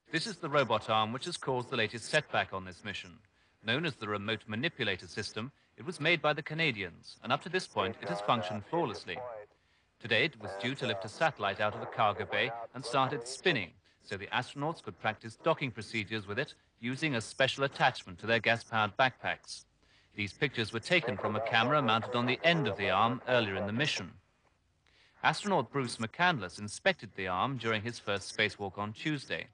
This is the robot arm which has caused the latest setback on this mission. Known as the remote manipulator system, it was made by the Canadians, and up to this point it has functioned flawlessly. Today it was due to lift a satellite out of the cargo bay and start it spinning, so the astronauts could practice docking procedures with it using a special attachment to their gas-powered backpacks. These pictures were taken from a camera mounted on the end of the arm earlier in the mission. Astronaut Bruce McCandless inspected the arm during his first spacewalk on Tuesday.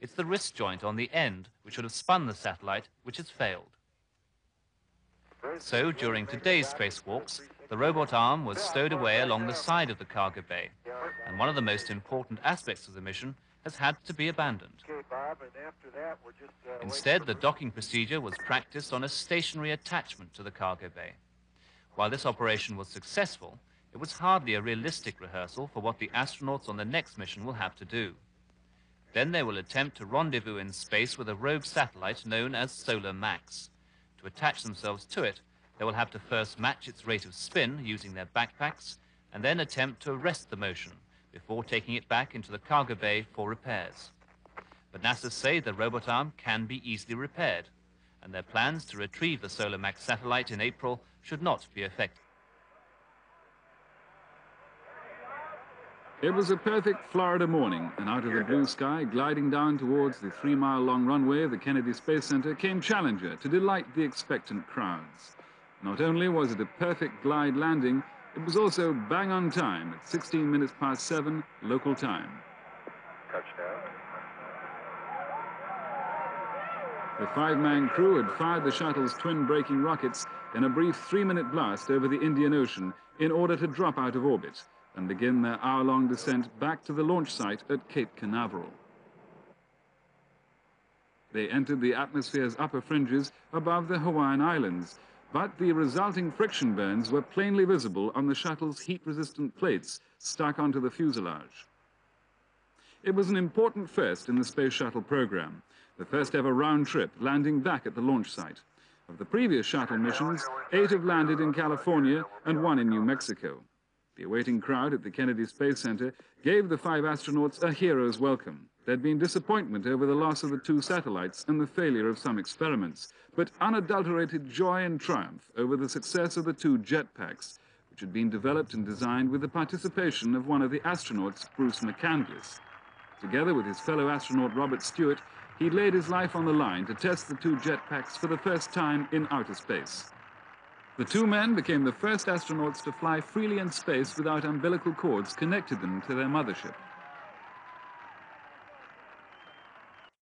It's the wrist joint on the end which would have spun the satellite, which has failed. So, during today's spacewalks, the robot arm was stowed away along the side of the cargo bay, and one of the most important aspects of the mission has had to be abandoned. Instead, the docking procedure was practiced on a stationary attachment to the cargo bay. While this operation was successful, it was hardly a realistic rehearsal for what the astronauts on the next mission will have to do. Then they will attempt to rendezvous in space with a rogue satellite known as Solar Max. To attach themselves to it, they will have to first match its rate of spin using their backpacks, and then attempt to arrest the motion before taking it back into the cargo bay for repairs. But NASA say the robot arm can be easily repaired, and their plans to retrieve the Solar Max satellite in April should not be affected. It was a perfect Florida morning, and out of the blue sky, gliding down towards the 3-mile-long runway of the Kennedy Space Center, came Challenger to delight the expectant crowds. Not only was it a perfect glide landing, it was also bang on time at 16 minutes past 7 local time. Touchdown. The 5-man crew had fired the shuttle's twin braking rockets in a brief 3-minute blast over the Indian Ocean in order to drop out of orbit and begin their hour-long descent back to the launch site at Cape Canaveral. They entered the atmosphere's upper fringes above the Hawaiian Islands, but the resulting friction burns were plainly visible on the shuttle's heat-resistant plates stuck onto the fuselage. It was an important first in the Space Shuttle program, the first ever round trip landing back at the launch site. Of the previous shuttle missions, 8 have landed in California and 1 in New Mexico. The awaiting crowd at the Kennedy Space Center gave the 5 astronauts a hero's welcome. There'd been disappointment over the loss of the 2 satellites and the failure of some experiments, but unadulterated joy and triumph over the success of the 2 jetpacks, which had been developed and designed with the participation of one of the astronauts, Bruce McCandless. Together with his fellow astronaut Robert Steward, he laid his life on the line to test the 2 jetpacks for the first time in outer space. The 2 men became the first astronauts to fly freely in space without umbilical cords connecting them to their mothership.